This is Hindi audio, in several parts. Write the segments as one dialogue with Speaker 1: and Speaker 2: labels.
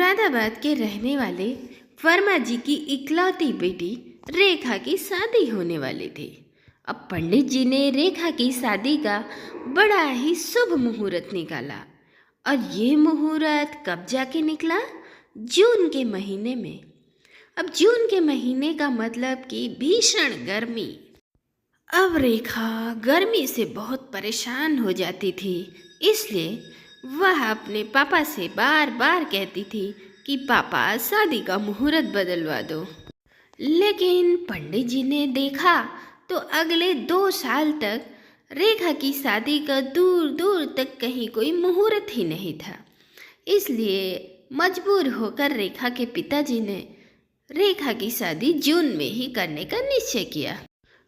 Speaker 1: मुरादाबाद के रहने वाले वर्मा जी की इकलौती बेटी रेखा की शादी होने वाली थी। अब पंडित जी ने रेखा की शादी का बड़ा ही शुभ मुहूर्त निकाला। और ये मुहूर्त कब जाके निकला? जून के महीने में। अब जून के महीने का मतलब कि भीषण गर्मी। अब रेखा गर्मी से बहुत परेशान हो जाती थी, इसलिए वह अपने पापा से बार बार कहती थी कि पापा शादी का मुहूर्त बदलवा दो। लेकिन पंडित जी ने देखा तो अगले 2 साल तक रेखा की शादी का दूर दूर तक कहीं कोई मुहूर्त ही नहीं था। इसलिए मजबूर होकर रेखा के पिताजी ने रेखा की शादी जून में ही करने का निश्चय किया।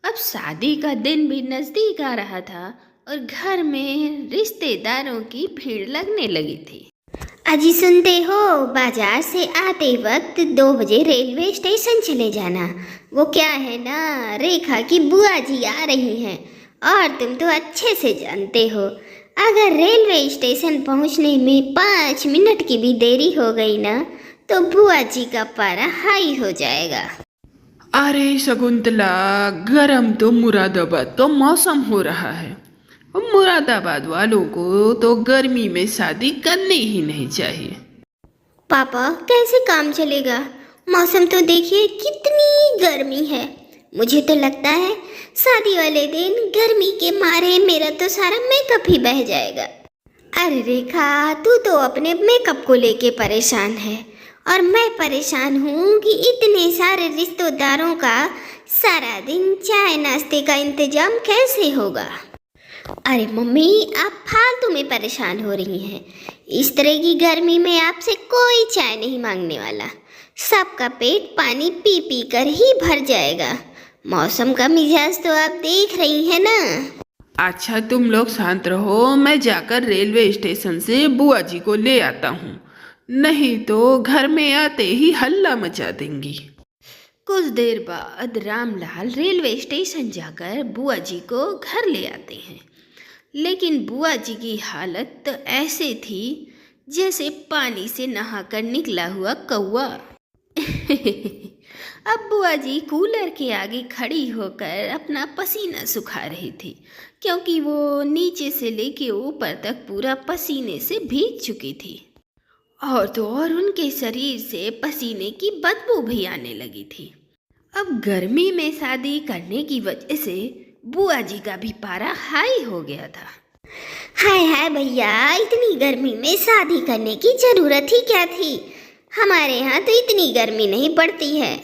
Speaker 1: अब शादी का दिन भी नज़दीक आ रहा था और घर में रिश्तेदारों की भीड़ लगने लगी थी।
Speaker 2: अजी सुनते हो, बाजार से आते वक्त 2 बजे रेलवे स्टेशन चले जाना। वो क्या है ना, रेखा की बुआ जी आ रही हैं और तुम तो अच्छे से जानते हो, अगर रेलवे स्टेशन पहुंचने में 5 मिनट की भी देरी हो गई ना तो बुआ जी का पारा हाई हो जाएगा।
Speaker 3: अरे शकुंतला, गरम तो मुरादाबाद का मौसम हो रहा है। मुरादाबाद वालों को तो गर्मी में शादी करनी ही नहीं चाहिए।
Speaker 2: पापा कैसे काम चलेगा? मौसम तो देखिए कितनी गर्मी है। मुझे तो लगता है शादी वाले दिन गर्मी के मारे मेरा तो सारा मेकअप ही बह जाएगा। अरे रेखा, तू तो अपने मेकअप को लेके परेशान है और मैं परेशान हूँ कि इतने सारे रिश्तेदारों का सारा दिन चाय नाश्ते का इंतजाम कैसे होगा। अरे मम्मी, आप फालतू में परेशान हो रही हैं। इस तरह की गर्मी में आपसे कोई चाय नहीं मांगने वाला। सबका पेट पानी पी पी कर ही भर जाएगा। मौसम का मिजाज तो आप देख रही हैं ना।
Speaker 3: अच्छा, तुम लोग शांत रहो, मैं जाकर रेलवे स्टेशन से बुआ जी को ले आता हूँ, नहीं तो घर में आते ही हल्ला मचा देंगी।
Speaker 1: कुछ देर बाद रामलाल रेलवे स्टेशन जाकर बुआ जी को घर ले आते हैं। लेकिन बुआ जी की हालत तो ऐसे थी जैसे पानी से नहाकर निकला हुआ कौवा। अब बुआ जी कूलर के आगे खड़ी होकर अपना पसीना सुखा रही थी, क्योंकि वो नीचे से लेके ऊपर तक पूरा पसीने से भीग चुकी थी। और तो और उनके शरीर से पसीने की बदबू भी आने लगी थी। अब गर्मी में शादी करने की वजह से बुआ जी का भी पारा हाई हो गया था।
Speaker 2: हाय हाय भैया, इतनी गर्मी में शादी करने की जरूरत ही क्या थी? हमारे यहाँ तो इतनी गर्मी नहीं पड़ती है।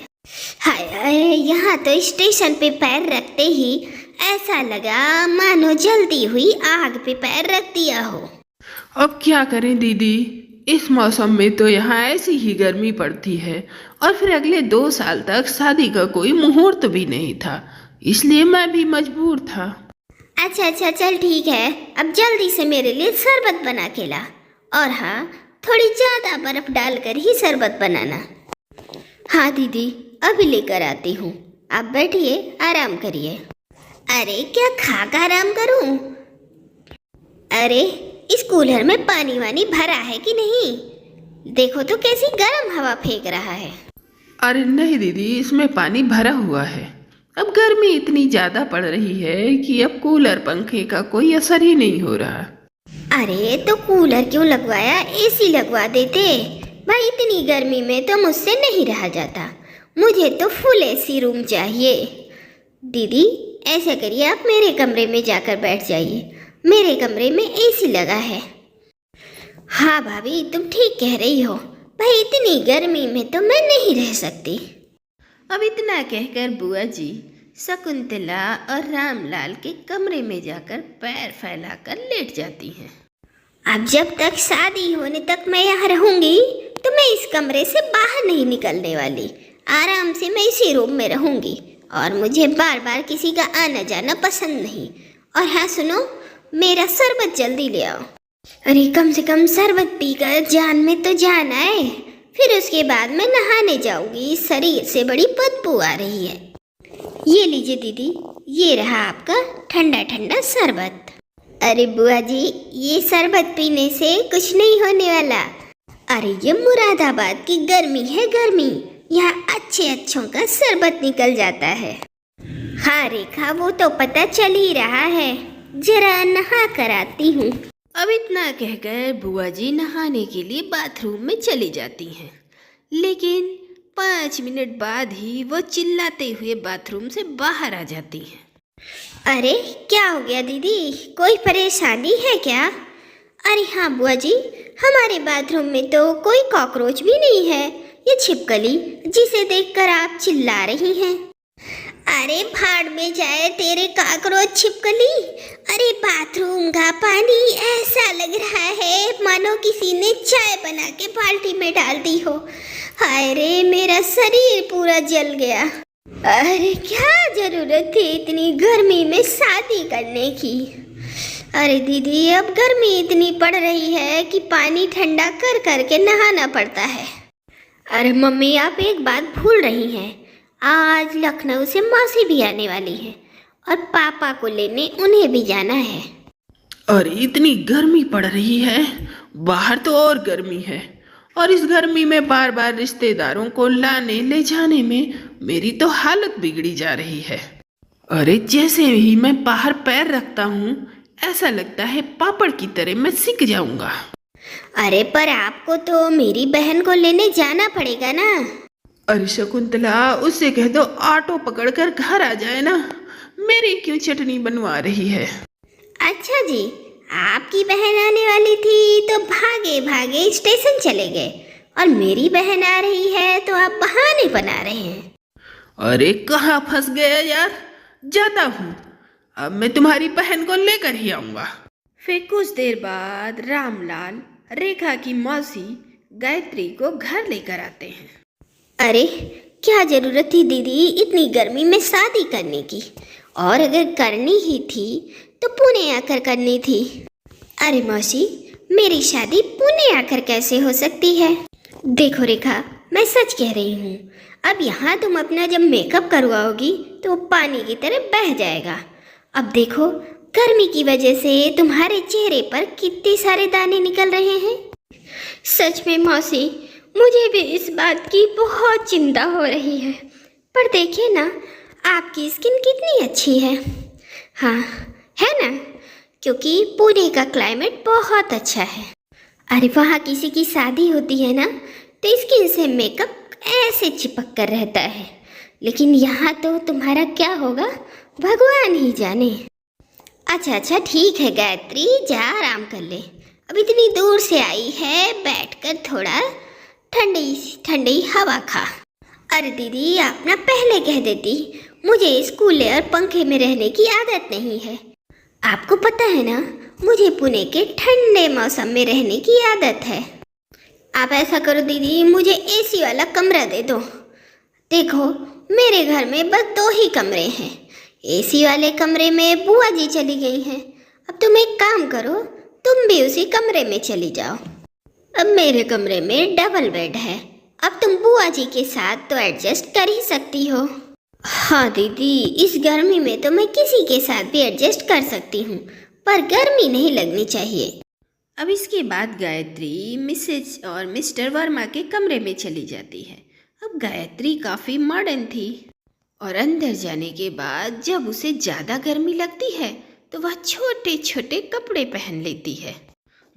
Speaker 2: हाय हाय, यहाँ तो स्टेशन पे पैर रखते ही ऐसा लगा मानो जलती हुई आग पे पैर रख दिया हो।
Speaker 3: अब क्या करें दीदी, इस मौसम में तो यहाँ ऐसी ही गर्मी पड़ती है और फिर अगले 2 साल तक शादी का कोई मुहूर्त भी नहीं था, इसलिए मैं भी मजबूर था।
Speaker 2: अच्छा चल ठीक है, अब जल्दी से मेरे लिए शरबत बना के ला। और हाँ, थोड़ी ज़्यादा बर्फ डालकर ही शरबत बनाना। हाँ दीदी, अभी लेकर आती हूँ। आप बैठिए, आराम करिए। अरे क्या खाकर आराम करूँ? अरे इस कूलर में पानी वानी भरा है कि नहीं? देखो तो कैसी गर्म हवा फेंक रहा है।
Speaker 3: अरे नहीं दीदी, इसमें पानी भरा हुआ है। अब गर्मी इतनी ज़्यादा पड़ रही है कि अब कूलर पंखे का कोई असर ही नहीं हो रहा।
Speaker 2: अरे तो कूलर क्यों लगवाया, एसी लगवा देते। भाई इतनी गर्मी में तो मुझसे नहीं रहा जाता, मुझे तो फुल एसी रूम चाहिए। दीदी ऐसा करिए, आप मेरे कमरे में जाकर बैठ जाइए, मेरे कमरे में एसी लगा है। हाँ भाभी, तुम ठीक कह रही हो। भाई इतनी गर्मी में तो मैं नहीं रह सकती।
Speaker 1: अब इतना कहकर बुआ जी शकुंतला और रामलाल के कमरे में जाकर पैर फैलाकर लेट जाती हैं।
Speaker 2: अब जब तक शादी होने तक मैं यहाँ रहूंगी तो मैं इस कमरे से बाहर नहीं निकलने वाली। आराम से मैं इसी रूम में रहूंगी और मुझे बार बार किसी का आना जाना पसंद नहीं। और हाँ सुनो, मेरा शरबत जल्दी ले आओ। अरे कम से कम शरबत पीकर जान में तो जान आए, फिर उसके बाद मैं नहाने जाऊंगी। शरीर से बड़ी बदबू आ रही है। ये लीजिए दीदी, ये रहा आपका ठंडा ठंडा शरबत। अरे बुआ जी, ये शरबत पीने से कुछ नहीं होने वाला। अरे ये मुरादाबाद की गर्मी है गर्मी, यहाँ अच्छे अच्छों का शरबत निकल जाता है। हाँ रेखा, वो तो पता चल ही रहा है, जरा नहा कर आती हूँ।
Speaker 1: अब इतना कहकर बुआ जी नहाने के लिए बाथरूम में चली जाती हैं, लेकिन 5 मिनट बाद ही वो चिल्लाते हुए बाथरूम से बाहर आ जाती हैं।
Speaker 2: अरे क्या हो गया दीदी, कोई परेशानी है क्या? अरे हाँ बुआ जी, हमारे बाथरूम में तो कोई कॉकरोच भी नहीं है, ये छिपकली जिसे देखकर आप चिल्ला रही हैं। अरे भाड़ में जाए तेरे कॉकरोच छिपकली। अरे बाथरूम का पानी ऐसा लग रहा है मानो किसी ने चाय बना के बाल्टी में डाल दी हो। हाय रे, मेरा शरीर पूरा जल गया। अरे क्या जरूरत थी इतनी गर्मी में शादी करने की। अरे दीदी, अब गर्मी इतनी पड़ रही है कि पानी ठंडा कर करके नहाना पड़ता है। अरे मम्मी, आप एक बात भूल रही हैं, आज लखनऊ से मौसी भी आने वाली है और पापा को लेने उन्हें भी जाना है।
Speaker 3: अरे इतनी गर्मी पड़ रही है, बाहर तो और गर्मी है, और इस गर्मी में बार बार रिश्तेदारों को लाने ले जाने में मेरी तो हालत बिगड़ी जा रही है। अरे जैसे ही मैं बाहर पैर रखता हूँ ऐसा लगता है पापड़ की तरह मैं सिक जाऊंगा।
Speaker 2: अरे पर आपको तो मेरी बहन को लेने जाना पड़ेगा ना।
Speaker 3: अरे शकुंतला, उससे कह दो ऑटो पकड़कर घर आ जाए ना, मेरी क्यों चटनी बनवा रही है।
Speaker 2: अच्छा जी, आपकी बहन आने वाली थी तो भागे भागे स्टेशन चले गए, और मेरी बहन आ रही है तो आप बहाने बना रहे हैं।
Speaker 3: अरे कहाँ फंस गया यार, जाता हूँ, अब मैं तुम्हारी बहन को लेकर ही आऊंगा।
Speaker 1: फिर कुछ देर बाद रामलाल रेखा की मौसी गायत्री को घर लेकर आते हैं।
Speaker 2: अरे क्या जरूरत थी दीदी इतनी गर्मी में शादी करने की, और अगर करनी ही थी तो पुणे आकर करनी थी। अरे मौसी, मेरी शादी पुणे आकर कैसे हो सकती है? देखो रेखा, मैं सच कह रही हूँ, अब यहाँ तुम अपना जब मेकअप करवाओगी तो वो पानी की तरह बह जाएगा। अब देखो, गर्मी की वजह से तुम्हारे चेहरे पर कितने सारे दाने निकल रहे हैं। सच में मौसी, मुझे भी इस बात की बहुत चिंता हो रही है, पर देखिए ना, आपकी स्किन कितनी अच्छी है। हाँ है ना, क्योंकि पुणे का क्लाइमेट बहुत अच्छा है। अरे वहाँ किसी की शादी होती है ना तो स्किन से मेकअप ऐसे चिपक कर रहता है, लेकिन यहाँ तो तुम्हारा क्या होगा भगवान ही जाने। अच्छा ठीक है गायत्री, जा आराम कर ले, अब इतनी दूर से आई है, बैठकर थोड़ा ठंडी ठंडी हवा खा। अरे दीदी, आप ना पहले कह देती, मुझे इस कूलर पंखे में रहने की आदत नहीं है। आपको पता है ना, मुझे पुणे के ठंडे मौसम में रहने की आदत है। आप ऐसा करो दीदी, मुझे एसी वाला कमरा दे दो। देखो, मेरे घर में बस 2 ही कमरे हैं, एसी वाले कमरे में बुआ जी चली गई हैं। अब तुम एक काम करो, तुम भी उसी कमरे में चली जाओ। अब मेरे कमरे में डबल बेड है, अब तुम बुआ जी के साथ तो एडजस्ट कर ही सकती हो। हाँ दीदी, इस गर्मी में तो मैं किसी के साथ भी एडजस्ट कर सकती हूँ, पर गर्मी नहीं लगनी चाहिए।
Speaker 1: अब इसके बाद गायत्री मिसेज और मिस्टर वर्मा के कमरे में चली जाती है। अब गायत्री काफ़ी मॉडर्न थी, और अंदर जाने के बाद जब उसे ज़्यादा गर्मी लगती है तो वह छोटे छोटे कपड़े पहन लेती है,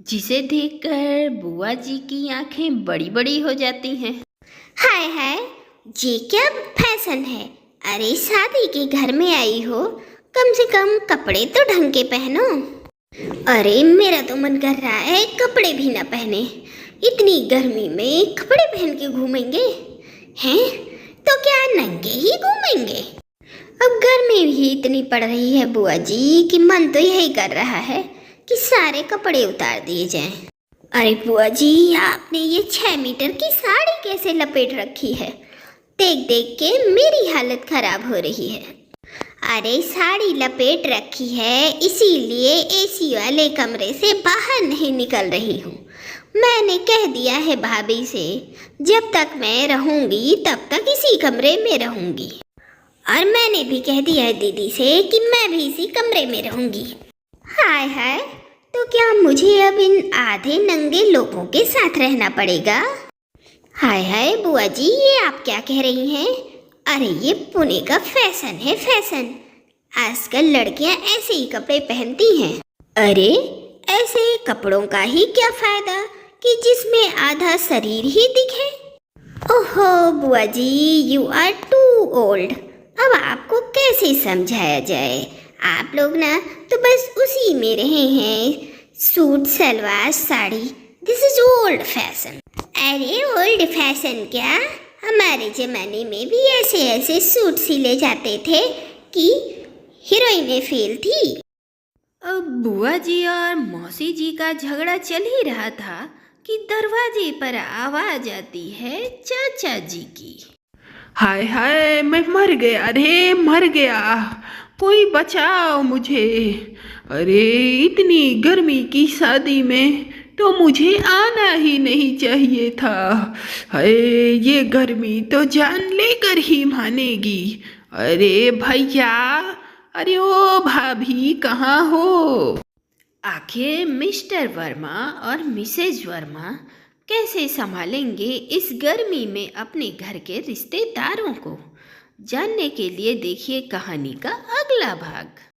Speaker 1: जिसे देखकर बुआ जी की आंखें बड़ी बड़ी हो जाती हैं।
Speaker 2: हाय हाय, ये क्या फैशन है? अरे शादी के घर में आई हो, कम से कम कपड़े तो ढंग के पहनो। अरे मेरा तो मन कर रहा है कपड़े भी ना पहने, इतनी गर्मी में कपड़े पहन के घूमेंगे हैं? तो क्या नंगे ही घूमेंगे? अब गर्मी भी इतनी पड़ रही है बुआ जी कि मन तो यही कर रहा है कि सारे कपड़े उतार दिए जाएं। अरे बुआ जी, आपने ये 6 मीटर की साड़ी कैसे लपेट रखी है? देख देख के मेरी हालत खराब हो रही है। अरे साड़ी लपेट रखी है इसीलिए एसी वाले कमरे से बाहर नहीं निकल रही हूँ। मैंने कह दिया है भाभी से, जब तक मैं रहूँगी तब तक इसी कमरे में रहूँगी, और मैंने भी कह दिया है दीदी से कि मैं भी इसी कमरे में रहूँगी। हाय हाय, तो तो क्या मुझे अब इन आधे नंगे लोगों के साथ रहना पड़ेगा? हाय हाय बुआ जी, ये आप क्या कह रही हैं? अरे ये पुणे का फैशन है, फैशन। आजकल लड़कियां ऐसे ही कपड़े पहनती हैं। अरे ऐसे कपड़ों का ही क्या फायदा कि जिसमें आधा शरीर ही दिखे। ओहो बुआ जी, यू आर टू ओल्ड। अब आपको कैसे समझाया जाए? आप लोग ना तो बस उसी में रहे हैं, suit salwar sari. This is old fashion. अरे ओल्ड फैशन क्या, हमारे जमाने में भी ऐसे ऐसे सूट सिले जाते थे कि हीरोइनें फेल थी।
Speaker 1: अब बुआ जी और मौसी जी का झगड़ा चल ही रहा था कि दरवाजे पर आवाज आती है चाचा जी की।
Speaker 3: हाय हाय, मैं मर गया रे, मर गया, कोई बचाओ मुझे। अरे इतनी गर्मी की शादी में तो मुझे आना ही नहीं चाहिए था। हाय, ये गर्मी तो जान लेकर ही मानेगी। अरे भैया, अरे ओ भाभी कहाँ हो?
Speaker 1: आखिर मिस्टर वर्मा और मिसेज वर्मा कैसे संभालेंगे इस गर्मी में अपने घर के रिश्तेदारों को? जानने के लिए देखिए कहानी का अगला भाग।